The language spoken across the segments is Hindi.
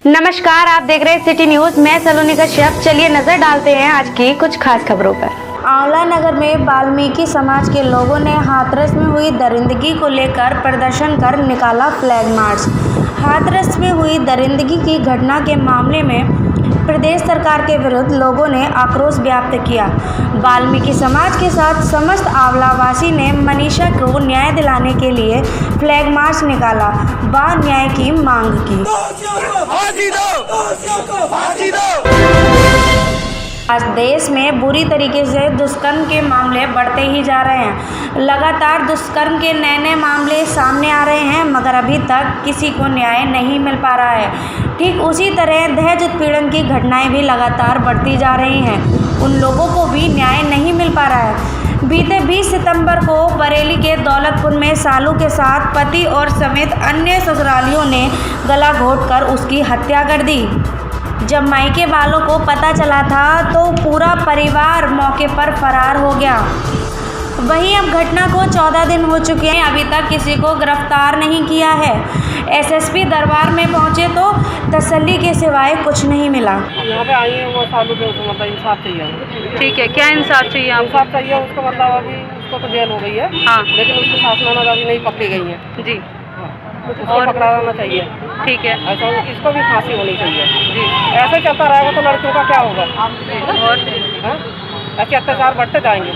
नमस्कार, आप देख रहे हैं सिटी न्यूज। मैं सलोनी कश्यप। चलिए नजर डालते हैं आज की कुछ खास खबरों पर। आंवला नगर में वाल्मीकि समाज के लोगों ने हाथरस में हुई दरिंदगी को लेकर प्रदर्शन कर निकाला फ्लैग मार्च। हाथरस में हुई दरिंदगी की घटना के मामले में प्रदेश सरकार के विरुद्ध लोगों ने आक्रोश व्यक्त किया। वाल्मीकि समाज के साथ समस्त आंवलावासी ने मनीषा को न्याय दिलाने के लिए फ्लैग मार्च निकाला व न्याय की मांग की। आज देश में बुरी तरीके से दुष्कर्म के मामले बढ़ते ही जा रहे हैं। लगातार दुष्कर्म के नए नए मामले सामने आ रहे हैं, मगर अभी तक किसी को न्याय नहीं मिल पा रहा है। ठीक उसी तरह दहेज उत्पीड़न की घटनाएं भी लगातार बढ़ती जा रही हैं। उन लोगों को भी न्याय नहीं मिल पा रहा है। बीते 20 सितंबर को बरेली के दौलतपुर में सालू के साथ पति और समेत अन्य ससुरालियों ने गला घोंटकर उसकी हत्या कर दी। जब मायके वालों को पता चला था तो पूरा परिवार मौके पर फरार हो गया। वहीं अब घटना को 14 दिन हो चुके हैं, अभी तक किसी को गिरफ्तार नहीं किया है। एसएसपी दरबार में पहुंचे तो तसल्ली के सिवाय कुछ नहीं मिला। यहाँ पे आई है वो सालू पे, उसको मतलब इंसाफ चाहिए। ठीक है, क्या इंसाफ चाहिए आपको? इंसाफ चाहिए उसको, मतलब अभी उसको तो जेल हो गई है। हाँ, लेकिन उसकी सास ननद अभी नहीं पकड़ी गई है जी। उसको पकड़ा जाना चाहिए। ठीक है, ऐसा इसको भी फांसी होनी चाहिए जी। ऐसे चलता रहेगा तो लड़कियों का क्या होगा? और हाँ? ऐसे अत्याचार बढ़ते जाएंगे।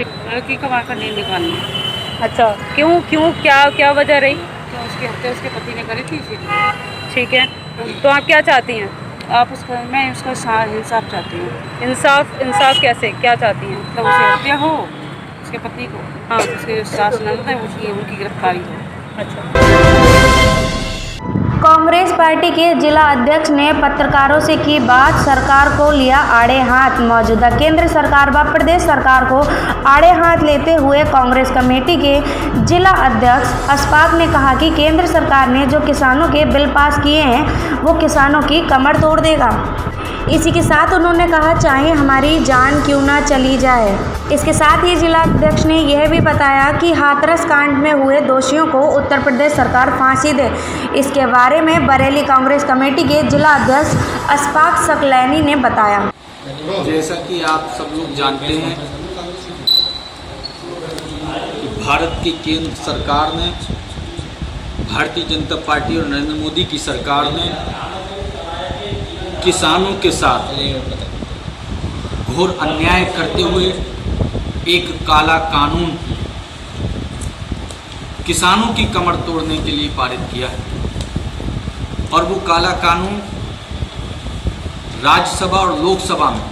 लड़की को वहाँ का नहीं निकालनी। अच्छा, क्यों क्यों क्या वजह रही? तो उसकी हत्या उसके पति ने करी थी इसीलिए। ठीक है, तो आप क्या चाहती हैं? मैं उसका इंसाफ चाहती हूँ। इंसाफ कैसे, क्या चाहती हैं? मतलब उसकी हत्या हो, उसके पति को, हाँ, उसके सास ननद है उनकी गिरफ्तारी हो। कांग्रेस पार्टी के जिला अध्यक्ष ने पत्रकारों से की बात, सरकार को लिया आड़े हाथ। मौजूदा केंद्र सरकार व प्रदेश सरकार को आड़े हाथ लेते हुए कांग्रेस कमेटी के जिला अध्यक्ष अशफाक ने कहा कि केंद्र सरकार ने जो किसानों के बिल पास किए हैं वो किसानों की कमर तोड़ देगा। इसी के साथ उन्होंने कहा, चाहे हमारी जान क्यों ना चली जाए। इसके साथ ही जिला अध्यक्ष ने यह भी बताया कि हाथरस कांड में हुए दोषियों को उत्तर प्रदेश सरकार फांसी दे। इसके बारे में बरेली कांग्रेस कमेटी के जिला अध्यक्ष अशफाक सकलैनी ने बताया। जैसा कि आप सब लोग जानते हैं कि भारत की केंद्र सरकार ने, भारतीय जनता पार्टी और नरेंद्र मोदी की सरकार ने किसानों के साथ घोर अन्याय करते हुए एक काला कानून किसानों की कमर तोड़ने के लिए पारित किया है। और वो काला कानून राज्यसभा और लोकसभा में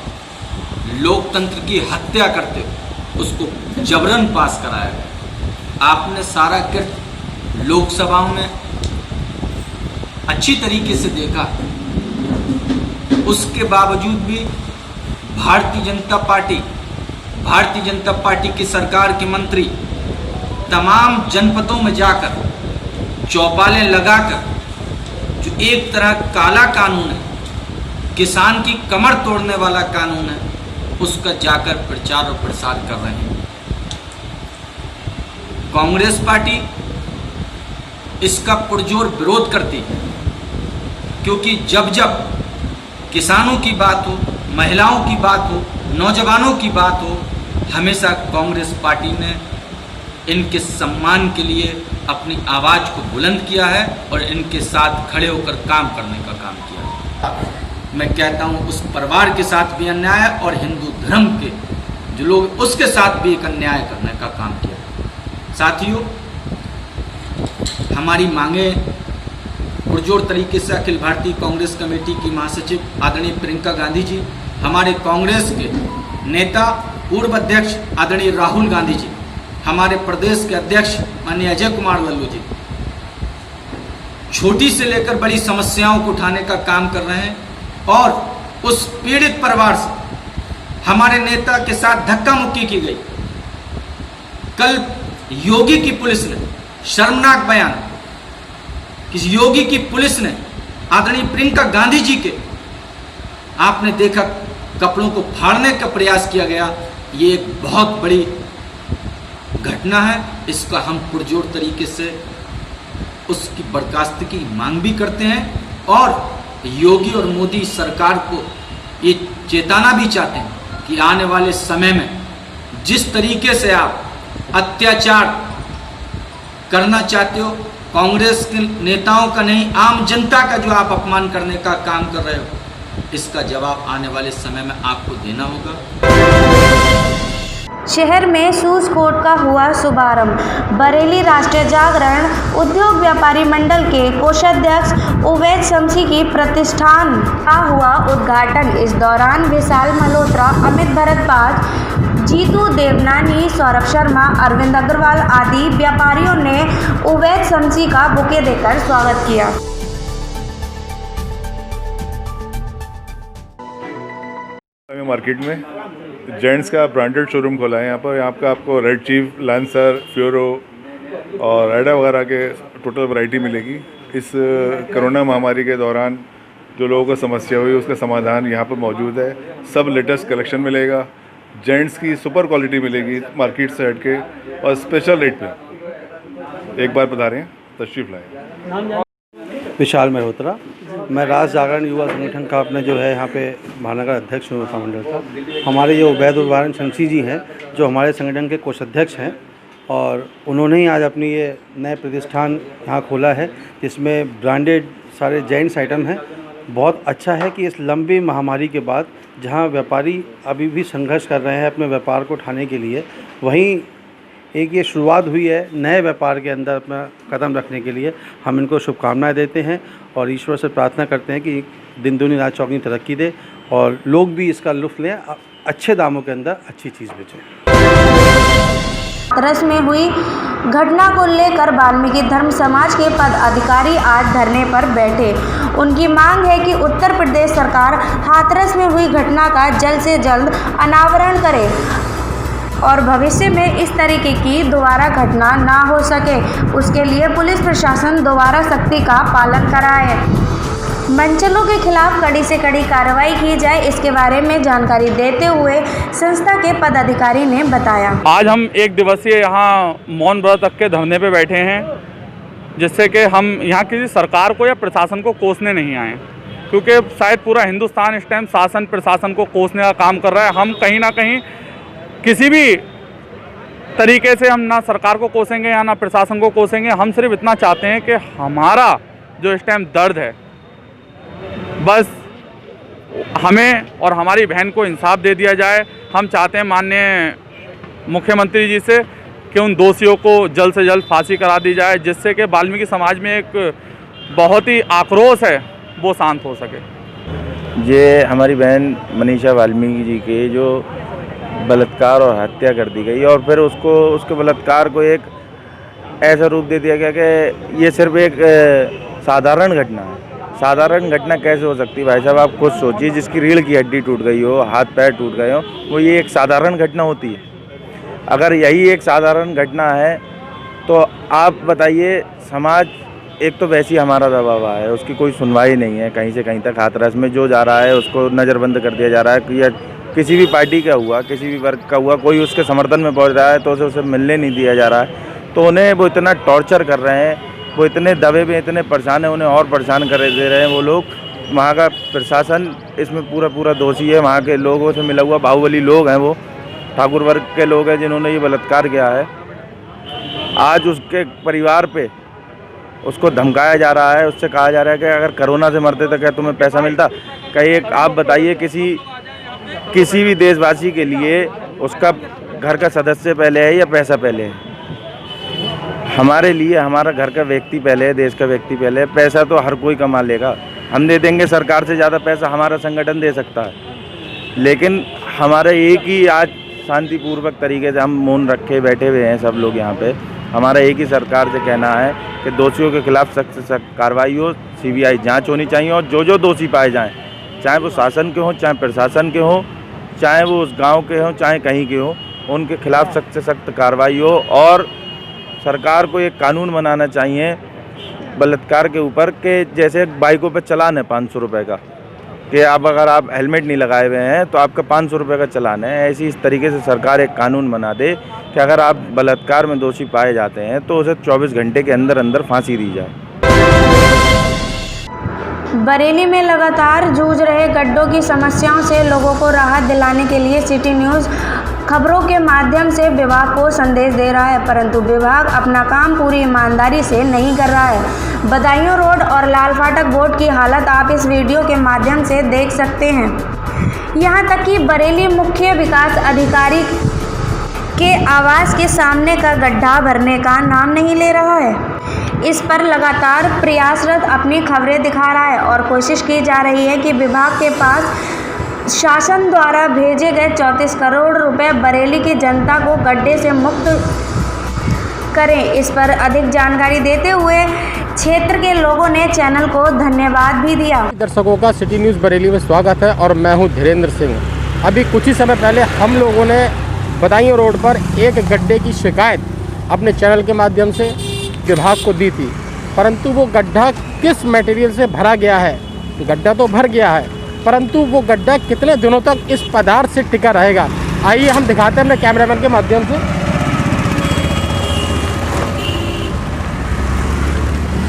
लोकतंत्र की हत्या करते हुए उसको जबरन पास कराया गया। आपने सारा कृत्य लोकसभा में अच्छी तरीके से देखा, उसके बावजूद भी भारतीय जनता पार्टी की सरकार के मंत्री तमाम जनपदों में जाकर चौपालें लगाकर जो एक तरह काला कानून है, किसान की कमर तोड़ने वाला कानून है, उसका जाकर प्रचार और प्रसार कर रहे हैं। कांग्रेस पार्टी इसका पुरजोर विरोध करती है, क्योंकि जब जब किसानों की बात हो, महिलाओं की बात हो, नौजवानों की बात हो, हमेशा कांग्रेस पार्टी ने इनके सम्मान के लिए अपनी आवाज़ को बुलंद किया है और इनके साथ खड़े होकर काम करने का काम किया है। मैं कहता हूँ उस परिवार के साथ भी अन्याय है और हिंदू धर्म के जो लोग उसके साथ भी एक अन्याय करने का काम किया। साथियों, हमारी मांगे पुरजोर तरीके से अखिल भारतीय कांग्रेस कमेटी की महासचिव आदरणीय प्रियंका गांधी जी, हमारे कांग्रेस के नेता पूर्व अध्यक्ष आदरणीय राहुल गांधी जी, हमारे प्रदेश के अध्यक्ष माननीय अजय कुमार लल्लू जी छोटी से लेकर बड़ी समस्याओं को उठाने का काम कर रहे हैं। और उस पीड़ित परिवार से हमारे नेता के साथ धक्का मुक्की की गई। कल योगी की पुलिस ने शर्मनाक बयान, किसी योगी की पुलिस ने आदरणीय प्रियंका गांधी जी के, आपने देखा, कपड़ों को फाड़ने का प्रयास किया गया। ये एक बहुत बड़ी घटना है। इसका हम पुरजोर तरीके से उसकी बर्खास्तगी की मांग भी करते हैं और योगी और मोदी सरकार को ये चेताना भी चाहते हैं कि आने वाले समय में जिस तरीके से आप अत्याचार करना चाहते हो, कांग्रेस के नेताओं का नहीं, आम जनता का जो आप अपमान करने का काम कर रहे हो, इसका जवाब आने वाले समय में आपको देना होगा। शहर में शूज कोर्ट का हुआ शुभारंभ। बरेली राष्ट्रीय जागरण उद्योग व्यापारी मंडल के कोषाध्यक्ष उवैद शमसी की प्रतिष्ठान का हुआ उद्घाटन। इस दौरान विशाल मल्होत्रा, अमित भरद्वाज, जीतू देवनानी, सौरभ शर्मा, अरविंद अग्रवाल आदि व्यापारियों ने उवैद शमसी का बुके देकर स्वागत किया। मार्केट में जेंट्स का ब्रांडेड शोरूम खोला है यहाँ पर। यहाँ पर आपको रेड चीफ, लांसर, फ्यूरो और एडा वगैरह के टोटल वैरायटी मिलेगी। इस कोरोना महामारी के दौरान जो लोगों को समस्या हुई उसका समाधान यहाँ पर मौजूद है। सब लेटेस्ट कलेक्शन मिलेगा। जेंट्स की सुपर क्वालिटी मिलेगी मार्केट से हट के और स्पेशल रेट पे। एक बार पधारें, तशरीफ़ लाएँ। विशाल मल्होत्रा, मैं राष्ट्र जागरण युवा संगठन का अपने जो है यहाँ पे महानगर अध्यक्ष हूँ मंडल का। हमारे जो उवैद शमसी जी हैं जो हमारे संगठन के कोषाध्यक्ष हैं और उन्होंने ही आज अपनी ये नए प्रतिष्ठान यहाँ खोला है जिसमें ब्रांडेड सारे जेंट्स आइटम हैं। बहुत अच्छा है कि इस लंबी महामारी के बाद जहाँ व्यापारी अभी भी संघर्ष कर रहे हैं अपने व्यापार को उठाने के लिए, वहीं एक ये शुरुआत हुई है नए व्यापार के अंदर अपना कदम रखने के लिए। हम इनको शुभकामनाएं देते हैं और ईश्वर से प्रार्थना करते हैं कि दिन दूनी रात चौगुनी तरक्की दे और लोग भी इसका लुत्फ़ लें, अच्छे दामों के अंदर अच्छी चीज़ बेचें। हाथरस में हुई घटना को लेकर वाल्मीकि धर्म समाज के पदाधिकारी आज धरने पर बैठे। उनकी मांग है कि उत्तर प्रदेश सरकार हाथरस में हुई घटना का जल्द से जल्द अनावरण करे और भविष्य में इस तरीके की दोबारा घटना ना हो सके, उसके लिए पुलिस प्रशासन दोबारा सख्ती का पालन कराए। मंचलों के खिलाफ कड़ी से कड़ी कार्रवाई की जाए, इसके बारे में जानकारी देते हुए संस्था के पदाधिकारी ने बताया। आज हम एक दिवसीय यहाँ मौन व्रत रख के धरने पे बैठे हैं, जिससे कि हम यहाँ किसी सरकार को या प्रशासन को कोसने नहीं आए, क्योंकि शायद पूरा हिंदुस्तान इस टाइम शासन प्रशासन को कोसने का काम कर रहा है। हम कहीं ना कहीं किसी भी तरीके से हम ना सरकार को कोसेंगे या ना प्रशासन को कोसेंगे। हम सिर्फ इतना चाहते हैं कि हमारा जो इस टाइम दर्द है, बस हमें और हमारी बहन को इंसाफ दे दिया जाए। हम चाहते हैं माननीय मुख्यमंत्री जी से कि उन दोषियों को जल्द से जल्द फांसी करा दी जाए, जिससे कि वाल्मीकि समाज में एक बहुत ही आक्रोश है वो शांत हो सके। ये हमारी बहन मनीषा वाल्मीकि जी के जो बलात्कार और हत्या कर दी गई और फिर उसके बलात्कार को एक ऐसा रूप दे दिया गया कि ये सिर्फ एक साधारण घटना है। साधारण घटना कैसे हो सकती है भाई साहब, आप खुद सोचिए। जिसकी रीढ़ की हड्डी टूट गई हो, हाथ पैर टूट गए हो, वो ये एक साधारण घटना होती है। अगर यही एक साधारण घटना है तो आप बताइए, समाज एक तो वैसे ही हमारा दबाव है, उसकी कोई सुनवाई नहीं है कहीं से कहीं तक। हाथरस में जो जा रहा है उसको नज़रबंद कर दिया जा रहा है कि या किसी भी पार्टी का हुआ, किसी भी वर्ग का हुआ, कोई उसके समर्थन में पहुंच रहा है तो उसे मिलने नहीं दिया जा रहा है। तो उन्हें वो इतना टॉर्चर कर रहे हैं, वो इतने दबे में इतने परेशान हैं, उन्हें और परेशान कर दे रहे हैं वो लोग। वहाँ का प्रशासन इसमें पूरा दोषी है। वहाँ के लोगों से मिला हुआ बाहुबली लोग हैं, वो ठाकुर वर्ग के लोग हैं जिन्होंने ये बलात्कार किया है। आज उसके परिवार पे उसको धमकाया जा रहा है, उससे कहा जा रहा है कि अगर कोरोना से मरते तो क्या तुम्हें पैसा मिलता। कहीं एक आप बताइए, किसी भी देशवासी के लिए उसका घर का सदस्य पहले है या पैसा पहले है? हमारे लिए हमारा घर का व्यक्ति पहले है, देश का व्यक्ति पहले है। पैसा तो हर कोई कमा लेगा, हम दे देंगे। सरकार से ज़्यादा पैसा हमारा संगठन दे सकता है, लेकिन हमारा एक ही आज शांतिपूर्वक तरीके से हम मौन रखे बैठे हुए हैं सब लोग यहाँ पे। हमारा एक ही सरकार से कहना है कि दोषियों के खिलाफ सख्त से सख्त कार्रवाई हो, सीबीआई जांच होनी चाहिए और जो दोषी पाए जाएं, चाहे वो शासन के हों, चाहे प्रशासन के हों, चाहे वो उस गांव के हों, चाहे कहीं के हों, उनके खिलाफ सख्त से सख्त कार्रवाई हो। और सरकार को एक कानून बनाना चाहिए बलात्कार के ऊपर के, जैसे बाइकों पर चालान है 500 रुपये का, कि आप अगर आप हेलमेट नहीं लगाए हुए हैं तो आपका 500 रुपये का चालान है। ऐसी इस तरीके से सरकार एक कानून बना दे कि अगर आप बलात्कार में दोषी पाए जाते हैं तो उसे 24 घंटे के अंदर अंदर फांसी दी जाए। बरेली में लगातार जूझ रहे गड्ढों की समस्याओं से लोगों को राहत दिलाने के लिए सिटी न्यूज़ खबरों के माध्यम से विभाग को संदेश दे रहा है, परंतु विभाग अपना काम पूरी ईमानदारी से नहीं कर रहा है। बदायूं रोड और लाल फाटक बोर्ड की हालत आप इस वीडियो के माध्यम से देख सकते हैं। यहाँ तक कि बरेली मुख्य विकास अधिकारी के आवास के सामने का गड्ढा भरने का नाम नहीं ले रहा है। इस पर लगातार प्रयासरत अपनी खबरें दिखा रहा है और कोशिश की जा रही है कि विभाग के पास शासन द्वारा भेजे गए 34 करोड़ रुपए बरेली की जनता को गड्ढे से मुक्त करें। इस पर अधिक जानकारी देते हुए क्षेत्र के लोगों ने चैनल को धन्यवाद भी दिया। दर्शकों का सिटी न्यूज़ बरेली में स्वागत है और मैं हूं धीरेन्द्र सिंह। अभी कुछ ही समय पहले हम लोगों ने बदायूं रोड पर एक गड्ढे की शिकायत अपने चैनल के माध्यम से विभाग को दी थी, परंतु वो गड्ढा किस मटेरियल से भरा गया है, गड्ढा तो भर गया है, परंतु वो गड्ढा कितने दिनों तक इस पदार्थ से टिका रहेगा, आइए हम दिखाते हैं अपने कैमरामैन के माध्यम से।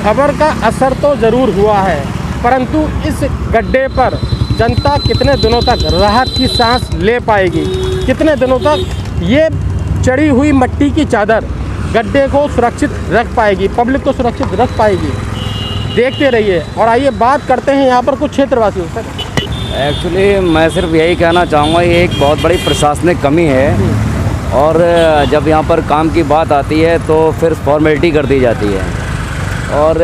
खबर का असर तो ज़रूर हुआ है, परंतु इस गड्ढे पर जनता कितने दिनों तक राहत की सांस ले पाएगी, कितने दिनों तक ये चढ़ी हुई मट्टी की चादर गड्ढे को सुरक्षित रख पाएगी, पब्लिक को सुरक्षित रख पाएगी। देखते रहिए और आइए बात करते हैं यहाँ पर कुछ क्षेत्रवासियों से। एक्चुअली मैं सिर्फ यही कहना चाहूँगा, ये एक बहुत बड़ी प्रशासनिक कमी है और जब यहाँ पर काम की बात आती है तो फिर फॉर्मेलिटी कर दी जाती है और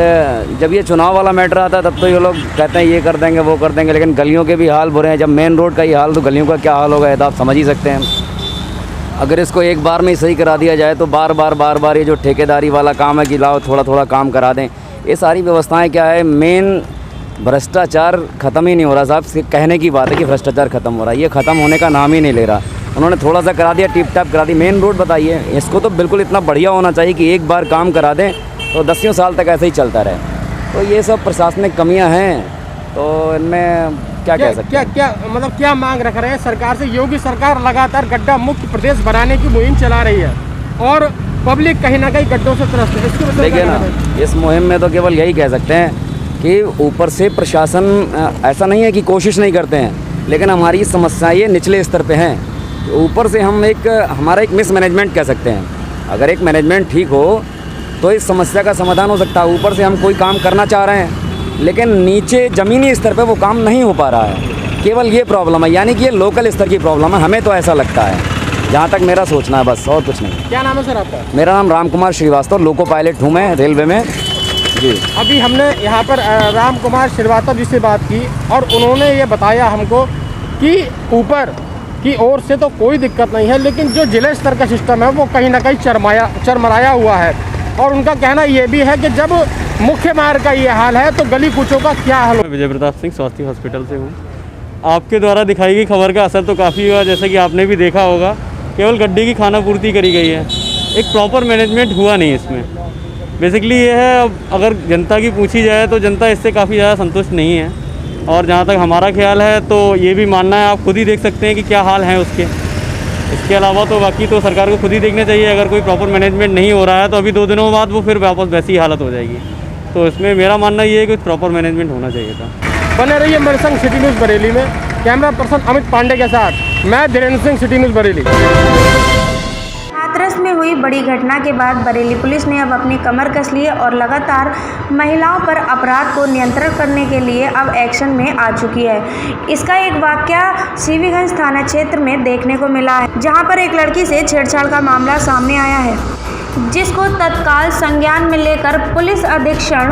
जब ये चुनाव वाला मैटर आता है तब तो ये लोग कहते हैं ये कर देंगे वो कर देंगे, लेकिन गलियों के भी हाल बुरे हैं। जब मेन रोड का ही हाल तो गलियों का क्या हाल होगा ये तो आप समझ ही सकते हैं। अगर इसको एक बार में ही सही करा दिया जाए तो बार बार ये जो ठेकेदारी वाला काम है कि लाओ थोड़ा थोड़ा काम करा दें, ये सारी व्यवस्थाएं क्या है, मेन भ्रष्टाचार ख़त्म ही नहीं हो रहा साहब। कहने की बात है कि भ्रष्टाचार ख़त्म हो रहा है, ये ख़त्म होने का नाम ही नहीं ले रहा। उन्होंने थोड़ा सा करा दिया, टिप टाप करा दी। मेन रोड बताइए, इसको तो बिल्कुल इतना बढ़िया होना चाहिए कि एक बार काम करा दें तो 10 साल तक ऐसे ही चलता रहे। तो ये सब प्रशासनिक कमियाँ हैं, तो इनमें क्या कह सकते हैं। क्या मतलब क्या मांग रख रहे हैं सरकार से? योगी सरकार लगातार गड्ढा मुक्त प्रदेश बनाने की मुहिम चला रही है और पब्लिक कहीं ना कहीं गड्ढों से त्रस्त है। देखिए ना, इस मुहिम में तो केवल यही कह सकते हैं कि ऊपर से प्रशासन ऐसा नहीं है कि कोशिश नहीं करते हैं, लेकिन हमारी समस्याएं ये निचले स्तर पे हैं। ऊपर से हम हमारा एक मिसमैनेजमेंट कह सकते हैं। अगर एक मैनेजमेंट ठीक हो तो इस समस्या का समाधान हो सकता है। ऊपर से हम कोई काम करना चाह रहे हैं लेकिन नीचे ज़मीनी स्तर पे वो काम नहीं हो पा रहा है, केवल ये प्रॉब्लम है। यानी कि ये लोकल स्तर की प्रॉब्लम है, हमें तो ऐसा लगता है, जहाँ तक मेरा सोचना है, बस और कुछ नहीं। क्या नाम है सर आपका? मेरा नाम राम कुमार श्रीवास्तव, लोको पायलट हूँ मैं रेलवे में जी। अभी हमने यहाँ पर राम कुमार श्रीवास्तव जी से बात की और उन्होंने ये बताया हमको कि ऊपर की ओर से तो कोई दिक्कत नहीं है, लेकिन जो जिले स्तर का सिस्टम है वो कहीं ना कहीं चरमराया हुआ है। और उनका कहना ये भी है कि जब मुख्य मार्ग का ये हाल है तो गली कूचों का क्या हाल? मैं विजय प्रताप सिंह स्वास्थ्य हॉस्पिटल से हूँ। आपके द्वारा दिखाई गई खबर का असर तो काफ़ी हुआ, जैसे कि आपने भी देखा होगा। केवल गड्ढे की खानापूर्ति करी गई है, एक प्रॉपर मैनेजमेंट हुआ नहीं इसमें। बेसिकली ये है, अब अगर जनता की पूछी जाए तो जनता इससे काफ़ी ज़्यादा संतुष्ट नहीं है। और जहाँ तक हमारा ख्याल है तो ये भी मानना है, आप खुद ही देख सकते हैं कि क्या हाल है उसके। इसके अलावा तो बाकी तो सरकार को खुद ही देखना चाहिए। अगर कोई प्रॉपर मैनेजमेंट नहीं हो रहा है तो अभी 2 दिनों बाद वो फिर वापस वैसी हालत हो जाएगी। तो इसमें मेरा मानना ये है कि प्रॉपर मैनेजमेंट होना चाहिए था। बने रहिए मेरे संग सिटी न्यूज़ बरेली में, कैमरा पर्सन अमित पांडे के साथ मैं धीरेन्द्र सिंह, सिटी न्यूज़ बरेली। हाथरस में हुई बड़ी घटना के बाद बरेली पुलिस ने अब अपनी कमर कस ली है और लगातार महिलाओं पर अपराध को नियंत्रण करने के लिए अब एक्शन में आ चुकी है। इसका एक वाकया सीवीगंज थाना क्षेत्र में देखने को मिला है, जहां पर एक लड़की से छेड़छाड़ का मामला सामने आया है, जिसको तत्काल संज्ञान में लेकर पुलिस अधीक्षक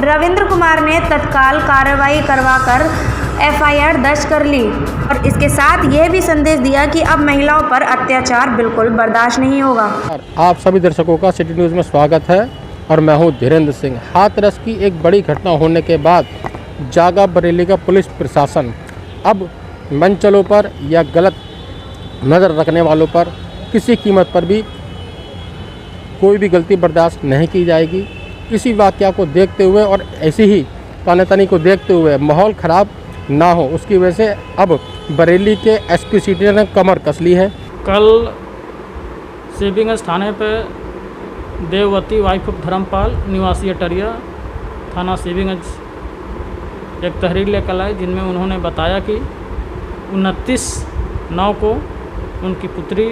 रविंद्र कुमार ने तत्काल कार्रवाई करवाकर एफआईआर दर्ज कर ली और इसके साथ यह भी संदेश दिया कि अब महिलाओं पर अत्याचार बिल्कुल बर्दाश्त नहीं होगा। आप सभी दर्शकों का सिटी न्यूज़ में स्वागत है और मैं हूं धीरेन्द्र सिंह। हाथरस की एक बड़ी घटना होने के बाद जागा बरेली का पुलिस प्रशासन अब मंचलों पर या गलत नज़र रखने वालों पर किसी कीमत पर भी कोई भी गलती बर्दाश्त नहीं की जाएगी। इसी वाक़या को देखते हुए और ऐसी ही ताने-तनी को देखते हुए माहौल ख़राब ना हो, उसकी वजह से अब बरेली के एसपी सिटी ने कमर कस ली है। कल सीबीगंज थाने पे देववती वाइफ ऑफ धर्मपाल निवासी अटरिया थाना सीबीगंज एक तहरीर लेकर आए जिनमें उन्होंने बताया कि 29/9 को उनकी पुत्री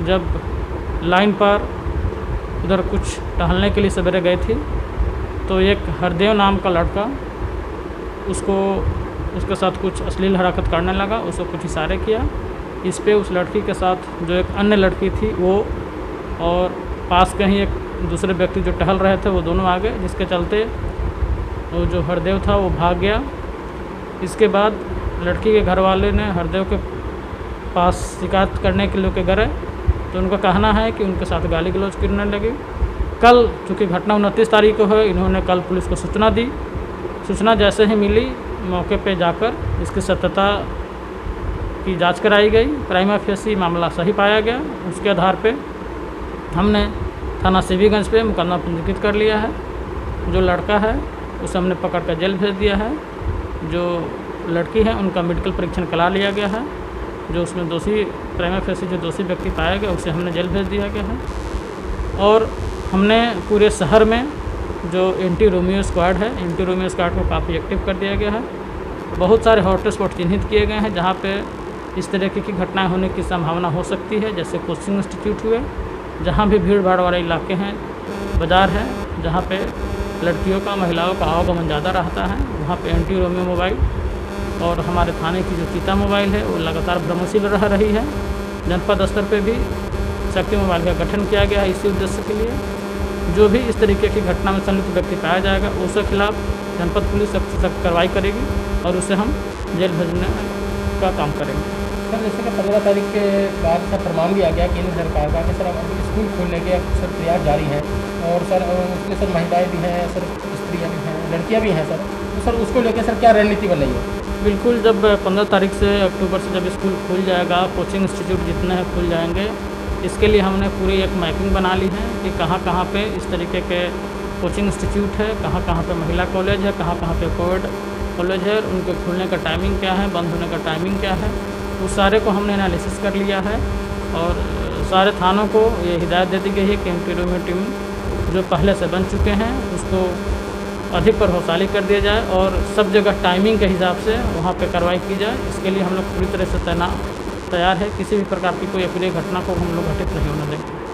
जब लाइन पर उधर कुछ टहलने के लिए सवेरे गई थी तो एक हरदेव नाम का लड़का उसके साथ कुछ अश्लील हरकत करने लगा, उसको कुछ इशारे किया। इस पे उस लड़की के साथ जो एक अन्य लड़की थी वो और पास के ही एक दूसरे व्यक्ति जो टहल रहे थे वो दोनों आ गए, जिसके चलते वो जो हरदेव था वो भाग गया। इसके बाद लड़की के घर वाले ने हरदेव के पास शिकायत करने के लिए गए तो उनका कहना है कि उनके साथ गाली गलौज करने लगे। कल चूँकि घटना 29 तारीख को है, इन्होंने कल पुलिस को सूचना दी। सूचना जैसे ही मिली मौके पे जाकर इसकी सत्यता की जांच कराई गई। प्राइमा फेसी मामला सही पाया गया। उसके आधार पे हमने थाना सीबीगंज पे मुकदमा पंजीकृत कर लिया है। जो लड़का है उसे हमने पकड़ कर जेल भेज दिया है। जो लड़की है उनका मेडिकल परीक्षण करा लिया गया है। जो उसमें दोषी प्राइमा फेसी जो दोषी व्यक्ति पाया गया उसे हमने जेल भेज दिया गया है। और हमने पूरे शहर में जो एंटी रोमियो स्क्वाड है, एंटी रोमियो स्क्वाड को काफ़ी एक्टिव कर दिया गया है। बहुत सारे हॉटस्पॉट चिन्हित किए गए हैं जहाँ पे इस तरीके की घटनाएं होने की संभावना हो सकती है, जैसे कोचिंग इंस्टीट्यूट हुए, जहाँ भी भीड़ भाड़ वाले इलाके हैं, बाज़ार है जहाँ पे लड़कियों का महिलाओं का आवागमन ज़्यादा रहता है, वहाँ पे एंटी रोमियो मोबाइल और हमारे थाने की जो चीता मोबाइल है वो लगातार भ्रमणशील रह रही है। जनपद स्तर पर भी शक्ति मोबाइल का गठन किया गया है इसी उद्देश्य के लिए। जो भी इस तरीके की घटना में संलिप्त व्यक्ति पाया जाएगा उसके खिलाफ जनपद पुलिस सख्त से सख्त कार्रवाई करेगी और उसे हम जेल भेजने का काम करेंगे। सर जैसे कि 15 तारीख के बाद सर फरमान दिया गया केंद्र सरकार का कि सर अब स्कूल खोलने के सर प्रयास जारी हैं और सर उसमें सर महिलाएं भी हैं, सर स्त्रियाँ भी हैं, लड़कियाँ भी हैं सर, तो सर उसको लेकर सर क्या रणनीति बनाई है? बिल्कुल, जब 15 तारीख से अक्टूबर से जब स्कूल खुल जाएगा, कोचिंग इंस्टीट्यूट जितने हैं खुल जाएंगे, इसके लिए हमने पूरी एक मैपिंग बना ली है कि कहाँ कहाँ पे इस तरीके के कोचिंग इंस्टीट्यूट है, कहाँ कहाँ पे महिला कॉलेज है, कहाँ कहाँ पे कोविड कॉलेज है, उनके खुलने का टाइमिंग क्या है, बंद होने का टाइमिंग क्या है, उस सारे को हमने एनालिसिस कर लिया है। और सारे थानों को ये हिदायत दे दी गई है कि एंटी रोमियो टीम जो पहले से बन चुके हैं उसको अधिक प्रभावशाली कर दिया जाए और सब जगह टाइमिंग के हिसाब से वहाँ पे कार्रवाई की जाए। इसके लिए हम लोग पूरी तरह से तैयार है। किसी भी प्रकार की कोई अप्रिय घटना को हम लोग घटित नहीं होने देंगे।